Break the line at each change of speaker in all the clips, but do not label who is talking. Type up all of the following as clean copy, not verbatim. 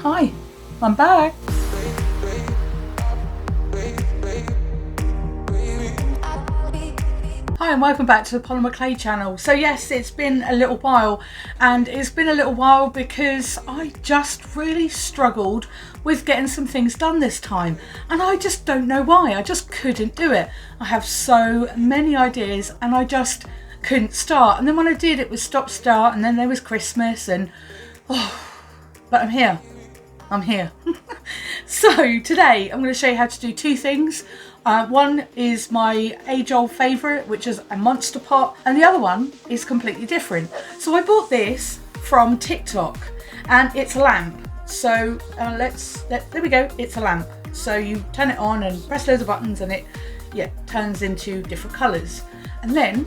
Hi, I'm back. Hi and welcome back to the Polymer Clay channel. So yes, it's been a little while, and it's been a little while because I just really struggled with getting some things done this time, and I just don't know why. I just couldn't do it. I have so many ideas and I just couldn't start, and then when I did, it was stop start, and then there was Christmas, and but I'm here. So today I'm going to show you how to do two things. One is my age-old favourite, which is a monster pot, and the other one is completely different. So I bought this from TikTok, and it's a lamp. So there we go, it's a lamp. So you turn it on and press loads of buttons, and it turns into different colours. And then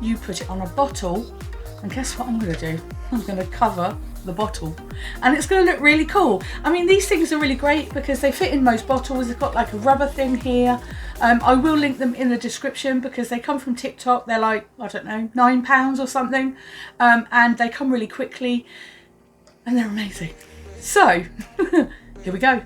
you put it on a bottle, and guess what I'm going to do? I'm going to cover the bottle, and it's going to look really cool. I mean, these things are really great because they fit in most bottles. They've got like a rubber thing here. I will link them in the description because they come from TikTok. They're like, I don't know, £9 or something, and they come really quickly and they're amazing. So here we go.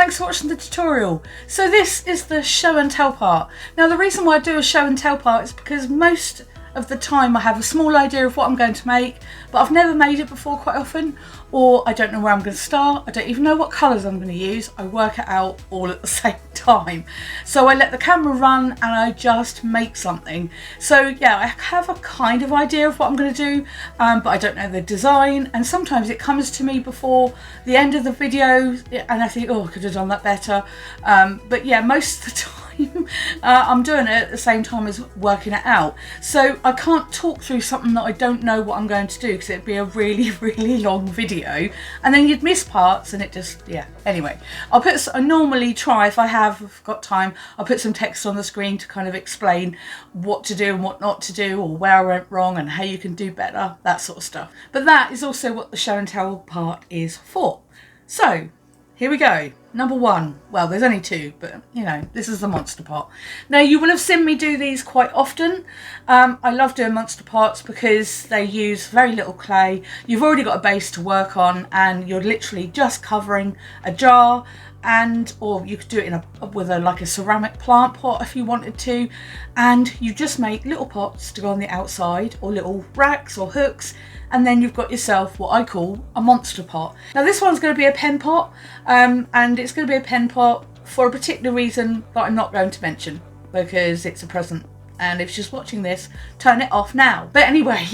Thanks for watching the tutorial. So this is the show and tell part. Now the reason why I do a show and tell part is because most of the time I have a small idea of what I'm going to make, but I've never made it before quite often, or I don't know where I'm going to start. I don't even know what colours I'm going to use. I work it out all at the same time. So I let the camera run and I just make something. So yeah, I have a kind of idea of what I'm going to do, but I don't know the design, and sometimes it comes to me before the end of the video and I think, oh, I could have done that better. But yeah, most of the time I'm doing it at the same time as working it out. So I can't talk through something that I don't know what I'm going to do, because it'd be a really, really long video and then you'd miss parts and it just, yeah. Anyway, I normally try, if I've got time, I'll put some text on the screen to kind of explain what to do and what not to do, or where I went wrong and how you can do better, that sort of stuff. But that is also what the show and tell part is for. So here we go. Number one. Well, there's only two, but you know, this is the monster part. Now you will have seen me do these quite often. I love doing monster parts because they use very little clay. You've already got a base to work on and you're literally just covering a jar, and or you could do it with like a ceramic plant pot if you wanted to, and you just make little pots to go on the outside, or little racks or hooks, and then you've got yourself what I call a monster pot. Now this one's going to be a pen pot, and it's going to be a pen pot for a particular reason that I'm not going to mention, because it's a present, and if she's watching this, turn it off now. But anyway,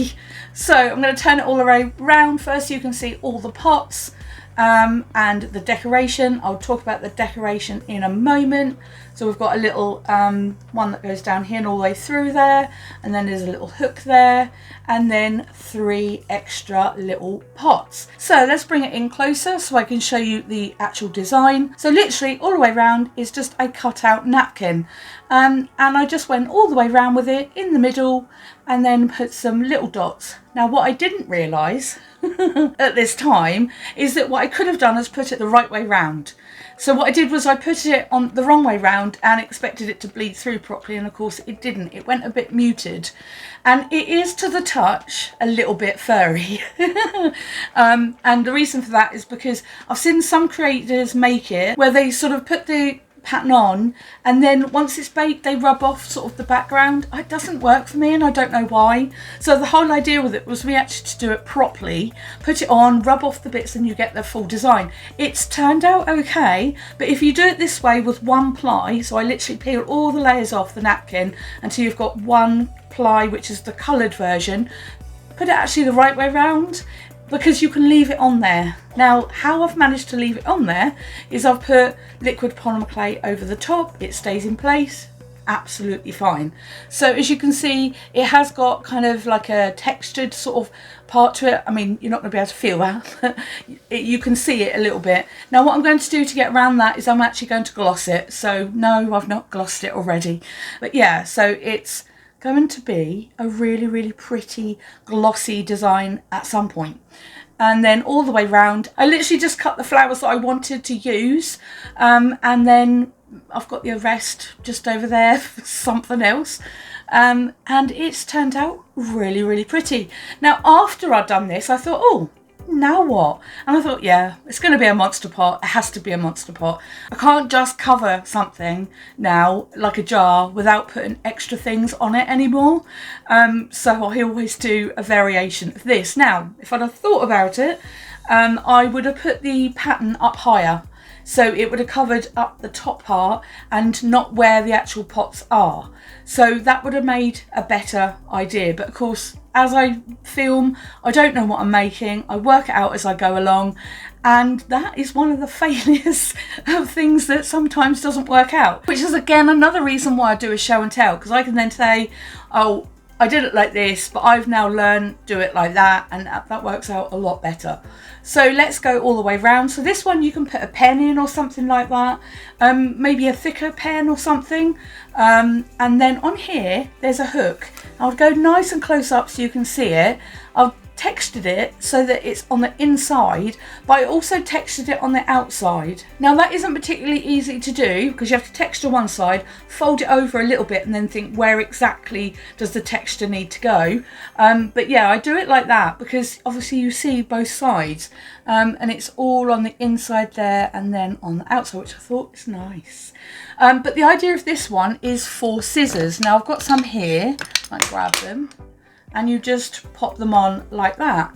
so I'm going to turn it all the way around first so you can see all the pots and the decoration. I'll talk about the decoration in a moment. So we've got a little one that goes down here and all the way through there, and then there's a little hook there, and then 3 extra little pots. So let's bring it in closer so I can show you the actual design. So literally all the way around is just a cut out napkin, and I just went all the way around with it in the middle and then put some little dots. Now what I didn't realise at this time is that what I could have done is put it the right way round. So what I did was I put it on the wrong way round and expected it to bleed through properly, and of course it didn't. It went a bit muted, and it is to the touch a little bit furry. And the reason for that is because I've seen some creators make it where they sort of put the pattern on and then once it's baked they rub off sort of the background. It doesn't work for me and I don't know why. So the whole idea with it was we actually to do it properly, put it on, rub off the bits, and you get the full design. It's turned out okay, but if you do it this way with one ply, so I literally peel all the layers off the napkin until you've got one ply, which is the coloured version, put it actually the right way round, because you can leave it on there. Now how I've managed to leave it on there is I've put liquid polymer clay over the top. It stays in place absolutely fine. So as you can see, it has got kind of like a textured sort of part to it. I mean, you're not going to be able to feel that. You can see it a little bit. Now what I'm going to do to get around that is I'm actually going to gloss it. So no, I've not glossed it already, but yeah, so it's going to be a really, really pretty glossy design at some point. And then all the way round, I literally just cut the flowers that I wanted to use, and then I've got the rest just over there for something else, and it's turned out really, really pretty. Now after I'd done this, I thought, oh, now what? And I thought, yeah, it's going to be a monster pot. It has to be a monster pot. I can't just cover something now like a jar without putting extra things on it anymore. So I always do a variation of this. Now if I'd have thought about it, I would have put the pattern up higher, so it would have covered up the top part and not where the actual pots are. So that would have made a better idea. But of course, as I film, I don't know what I'm making. I work it out as I go along, and that is one of the failures of things that sometimes doesn't work out, which is again another reason why I do a show and tell, because I can then say, oh, I did it like this, but I've now learned do it like that, and that works out a lot better. So let's go all the way round. So this one you can put a pen in or something like that, maybe a thicker pen or something, and then on here there's a hook. I'll go nice and close up so you can see it. I've textured it so that it's on the inside, but I also textured it on the outside. Now that isn't particularly easy to do because you have to texture one side, fold it over a little bit and then think where exactly does the texture need to go. But yeah, I do it like that because obviously you see both sides, and it's all on the inside there and then on the outside, which I thought is nice. But the idea of this one is for scissors. Now I've got some here, I grab them and you just pop them on like that.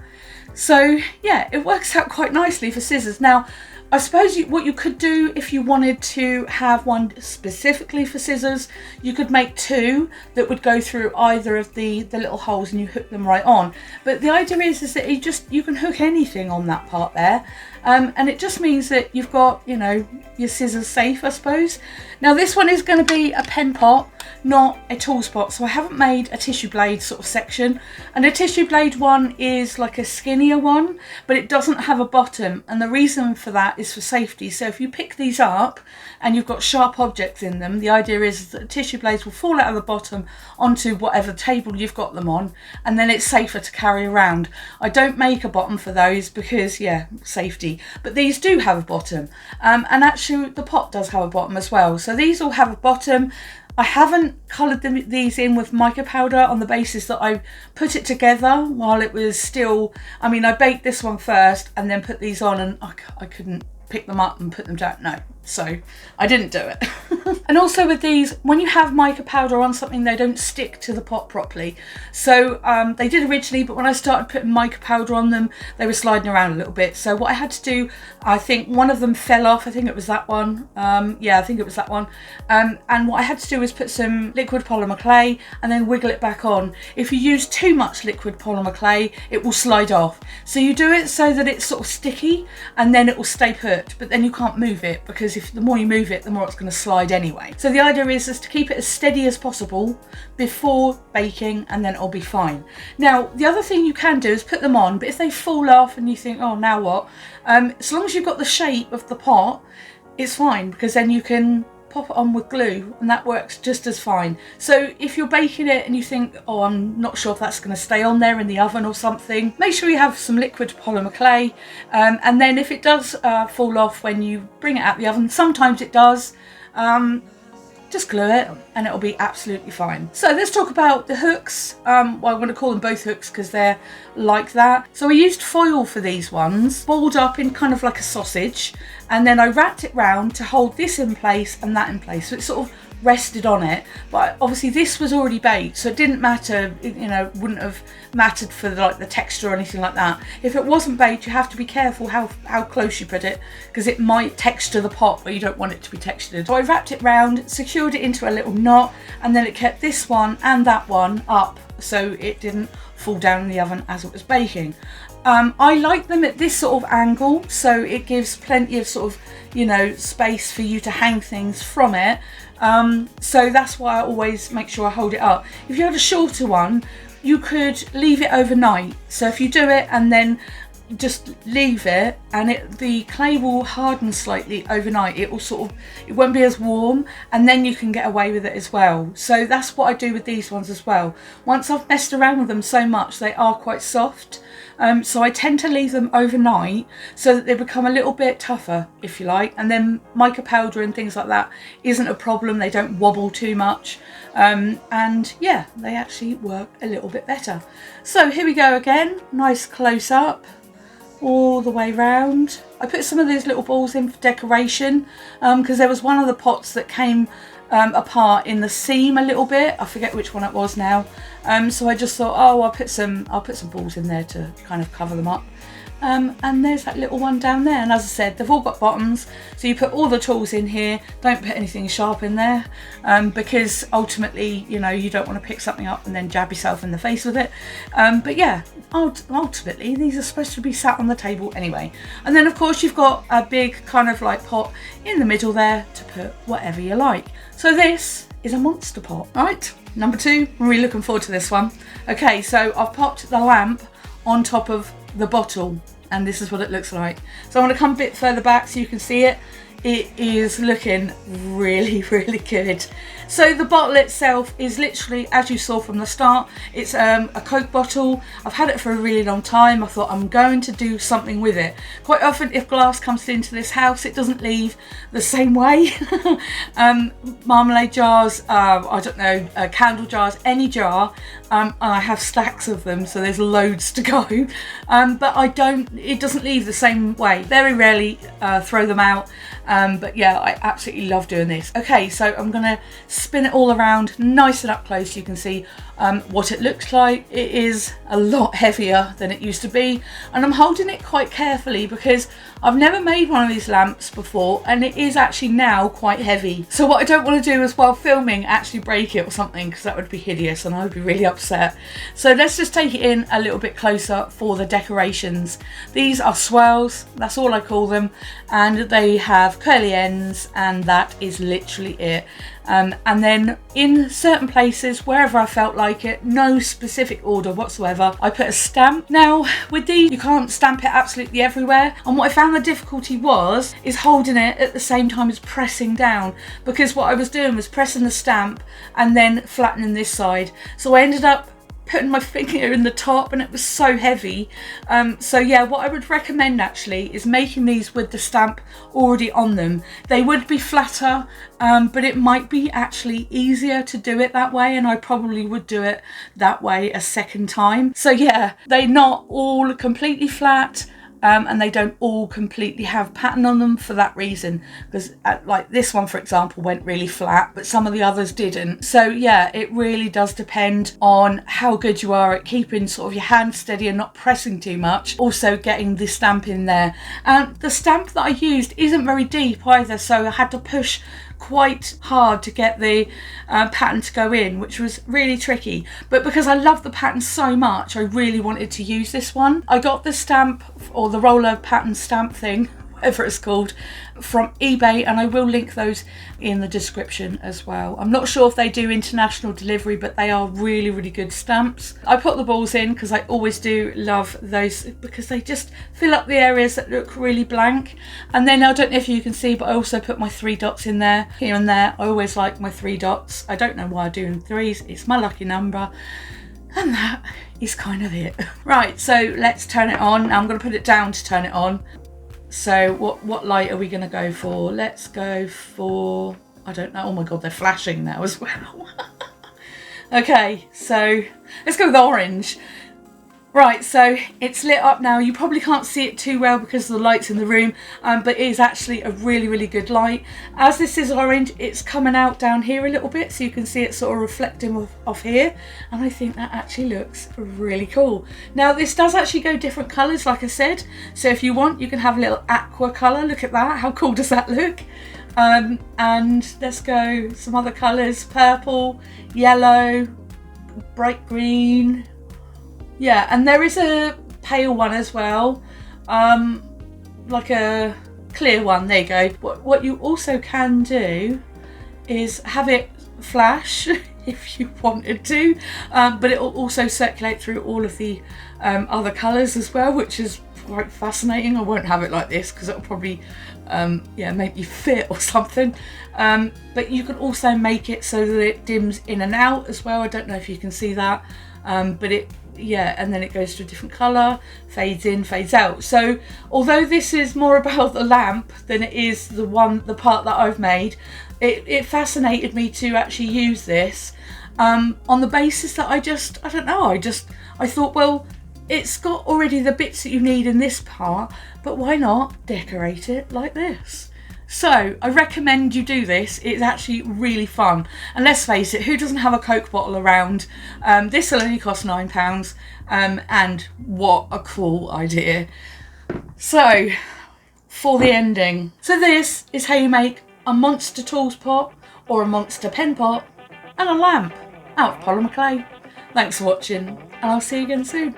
So yeah, it works out quite nicely for scissors. Now I suppose what you could do if you wanted to have one specifically for scissors, you could make two that would go through either of the little holes and you hook them right on. But the idea is that you can hook anything on that part there. And it just means that you've got, you know, your scissors safe, I suppose. Now this one is going to be a pen pot, not a tool spot, so I haven't made a tissue blade sort of section. And a tissue blade one is like a skinnier one, but it doesn't have a bottom, and the reason for that is for safety. So if you pick these up and you've got sharp objects in them, the idea is that the tissue blades will fall out of the bottom onto whatever table you've got them on, and then it's safer to carry around. I don't make a bottom for those because, yeah, safety. But these do have a bottom, and actually the pot does have a bottom as well. So these all have a bottom. I haven't coloured these in with mica powder on the basis that I put it together while it was still, I mean, I baked this one first and then put these on, and I couldn't pick them up and put them down. No, so I didn't do it. And also with these, when you have mica powder on something, they don't stick to the pot properly. So they did originally, but when I started putting mica powder on them, they were sliding around a little bit. So what I had to do, I think one of them fell off. I think it was that one. Yeah, I think it was that one. And what I had to do was put some liquid polymer clay and then wiggle it back on. If you use too much liquid polymer clay, it will slide off. So you do it so that it's sort of sticky and then it will stay put, but then you can't move it because the more you move it, the more it's going to slide anyway. So the idea is to keep it as steady as possible before baking, and then it'll be fine. Now the other thing you can do is put them on, but if they fall off and you think, oh, now what, as long as you've got the shape of the pot, it's fine, because then you can pop it on with glue and that works just as fine. So if you're baking it and you think, oh, I'm not sure if that's going to stay on there in the oven or something, make sure you have some liquid polymer clay, and then if it does fall off when you bring it out the oven, sometimes it does, just glue it and it'll be absolutely fine. So let's talk about the hooks. Well, I'm going to call them both hooks because they're like that. So I used foil for these ones, balled up in kind of like a sausage, and then I wrapped it round to hold this in place and that in place. So it sort of rested on it, but obviously this was already baked, so it didn't matter, you know, wouldn't have mattered for the texture or anything like that. If it wasn't baked, you have to be careful how close you put it, because it might texture the pot where you don't want it to be textured. So I wrapped it round, secured it into a little knot, and then it kept this one and that one up so it didn't fall down in the oven as it was baking. I like them at this sort of angle, so it gives plenty of sort of, you know, space for you to hang things from it. So that's why I always make sure I hold it up. If you had a shorter one, you could leave it overnight. So if you do it and then just leave it, and the clay will harden slightly overnight, it won't be as warm, and then you can get away with it as well. So that's what I do with these ones as well. Once I've messed around with them so much, they are quite soft. So I tend to leave them overnight so that they become a little bit tougher, if you like, and then mica powder and things like that isn't a problem. They don't wobble too much, and yeah, they actually work a little bit better. So here we go again, nice close up all the way round. I put some of these little balls in for decoration because there was one of the pots that came apart in the seam a little bit. I forget which one it was now. So I just thought, oh, I'll put some balls in there to kind of cover them up. And there's that little one down there, and as I said, they've all got bottoms, so you put all the tools in here. Don't put anything sharp in there, because ultimately, you know, you don't want to pick something up and then jab yourself in the face with it. But yeah, ultimately these are supposed to be sat on the table anyway. And then of course you've got a big kind of like pot in the middle there to put whatever you like. So this is a monster pot. Right, number 2, I'm really looking forward to this one. Okay, so I've popped the lamp on top of the bottle, and this is what it looks like. So I'm going to come a bit further back so you can see it. it is looking really, really good. So the bottle itself is literally, as you saw from the start, it's a Coke bottle. I've had it for a really long time. I thought I'm going to do something with it. Quite often if glass comes into this house, it doesn't leave the same way. Marmalade jars, I don't know, candle jars, any jar, and I have stacks of them, so there's loads to go. But it doesn't leave the same way. Very rarely throw them out. But yeah, I absolutely love doing this. Okay, so I'm gonna spin it all around nice and up close. You can see what it looks like. It is a lot heavier than it used to be, and I'm holding it quite carefully because I've never made one of these lamps before, and it is actually now quite heavy. So what I don't want to do is, while filming, actually break it or something, because that would be hideous and I would be really upset. So let's just take it in a little bit closer for the decorations. These are swirls, that's all I call them, and they have curly ends, and that is literally it. And then in certain places, wherever I felt like it, no specific order whatsoever, I put a stamp. Now with these, you can't stamp it absolutely everywhere, and what I found the difficulty is holding it at the same time as pressing down, because what I was doing was pressing the stamp and then flattening this side, so I ended up putting my finger in the top, and it was so heavy. So yeah, what I would recommend actually is making these with the stamp already on them. They would be flatter, but it might be actually easier to do it that way, and I probably would do it that way a second time. So yeah, they're not all completely flat. And they don't all completely have pattern on them for that reason, because like this one for example went really flat, but some of the others didn't. So yeah, it really does depend on how good you are at keeping sort of your hand steady and not pressing too much, also getting the stamp in there. And the stamp that I used isn't very deep either, so I had to push quite hard to get the pattern to go in, which was really tricky. But because I love the pattern so much, I really wanted to use this one. I got the stamp, or the roller pattern stamp thing, whatever it's called, from eBay, and I will link those in the description as well. I'm not sure if they do international delivery, but they are really, really good stamps. I put the balls in because I always do love those, because they just fill up the areas that look really blank. And then I don't know if you can see, but I also put my 3 dots in there, here and there. I always like my 3 dots. I don't know why I do in threes, it's my lucky number. And that is kind of it. Right, so let's turn it on. Now I'm going to put it down to turn it on. So what light are we going to go for? Let's go for, I don't know, oh my god, they're flashing now as well. Okay, so let's go with orange. Right, so it's lit up now. You probably can't see it too well because of the lights in the room, but it is actually a really, really good light. As this is orange, it's coming out down here a little bit, so you can see it sort of reflecting off here, and I think that actually looks really cool. Now this does actually go different colours, like I said, so if you want, you can have a little aqua colour. Look at that, how cool does that look? And let's go some other colours: purple, yellow, bright green. Yeah, and there is a pale one as well, like a clear one. There you go. What you also can do is have it flash if you wanted to, but it will also circulate through all of the other colours as well, which is quite fascinating. I won't have it like this because it'll probably yeah, make you fit or something, but you can also make it so that it dims in and out as well. I don't know if you can see that, but it, yeah, and then it goes to a different colour, fades in, fades out. So although this is more about the lamp than it is the part that I've made, it fascinated me to actually use this on the basis that I don't know, I thought, well, it's got already the bits that you need in this part, but why not decorate it like this? So I recommend you do this. It's actually really fun, and let's face it, who doesn't have a Coke bottle around? This will only cost £9, and what a cool idea. So for the ending, so this is how you make a monster tools pot or a monster pen pot and a lamp out of Polymer Clay. Thanks for watching, and I'll see you again soon.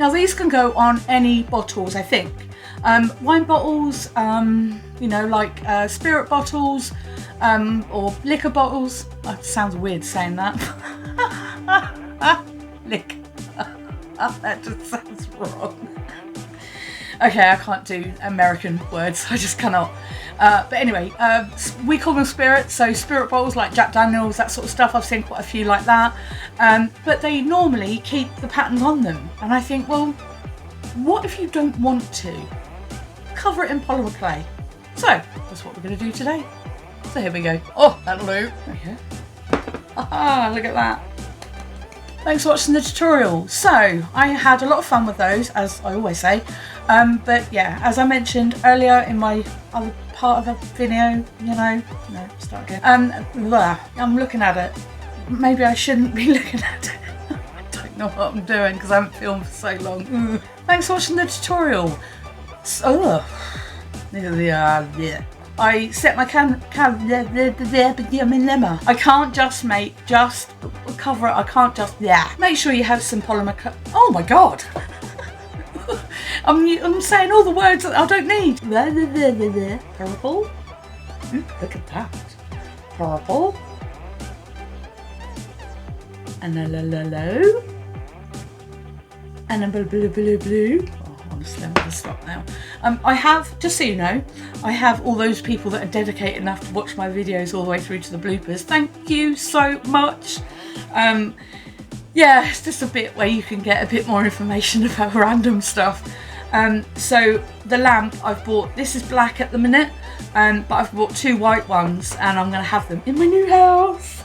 Now these can go on any bottles, I think. Wine bottles, you know, like spirit bottles, or liquor bottles. That sounds weird saying that. Liquor. That just sounds wrong. Okay, I can't do American words. I just cannot. But anyway, we call them spirits. So spirit bottles like Jack Daniels, that sort of stuff. I've seen quite a few like that. But they normally keep the patterns on them. And I think, well, what if you don't want to? Cover it in polymer clay. So that's what we're going to do today. So here we go. Oh, that'll do. Okay. Ah, look at that. Thanks for watching the tutorial. So I had a lot of fun with those, as I always say. But yeah, as I mentioned earlier in my other part of the video, you know, no, start again. I'm looking at it. Maybe I shouldn't be looking at it. I don't know what I'm doing because I haven't filmed for so long. Thanks for watching the tutorial. I set my I can't just cover it. I can't just, Make sure you have some polymer. Oh my God. I'm saying all the words that I don't need. Purple. Look at that. Purple. And a low. And a blue. Honestly, I'm going to stop now. I have, just so you know, I have all those people that are dedicated enough to watch my videos all the way through to the bloopers. Thank you so much. Yeah, it's just a bit where you can get a bit more information about random stuff. So the lamp I've bought, this is black at the minute, but I've bought 2 white ones and I'm going to have them in my new house.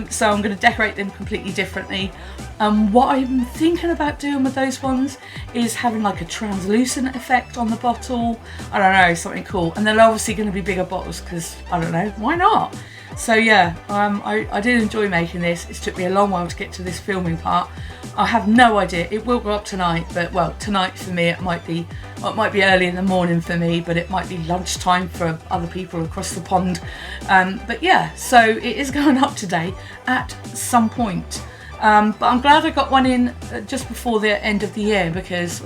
So I'm going to decorate them completely differently. What I'm thinking about doing with those ones is having like a translucent effect on the bottle. I don't know, something cool. And they're obviously going to be bigger bottles because, I don't know, why not? So yeah, I did enjoy making this. It took me a long while to get to this filming part. I have no idea. It will go up tonight, but well, tonight for me it might be early in the morning for me, but it might be lunchtime for other people across the pond. But yeah, so it is going up today at some point. But I'm glad I got one in just before the end of the year because,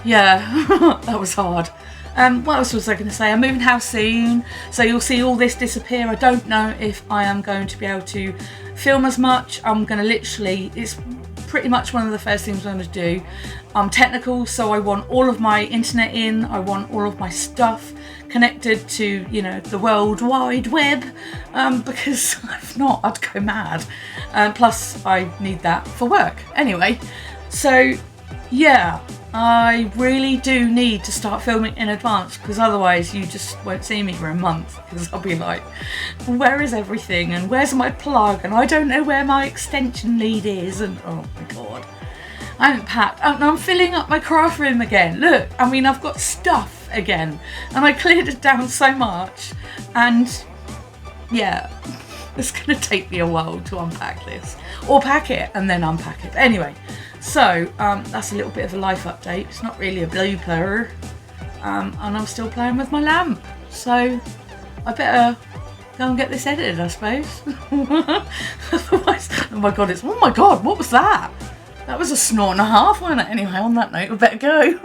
yeah, that was hard. What else was I going to say? I'm moving house soon, so you'll see all this disappear. I don't know if I am going to be able to film as much. I'm going to literally, it's pretty much one of the first things I'm going to do. I'm technical, so I want all of my internet in. I want all of my stuff connected to, you know, the World Wide Web, because if not, I'd go mad. Plus, I need that for work. Anyway, so yeah, I really do need to start filming in advance because otherwise you just won't see me for a month because I'll be like, where is everything and where's my plug and I don't know where my extension lead is and oh my God. I haven't packed. I'm filling up my craft room again. Look, I mean, I've got stuff again and I cleared it down so much and yeah, it's going to take me a while to unpack this or pack it and then unpack it. Anyway, so that's a little bit of a life update. It's not really a blooper, and I'm still playing with my lamp. So I better go and get this edited, I suppose. Otherwise, oh my God, oh my God, what was that? That was a snort and a half, wasn't it? Anyway, on that note, we better go.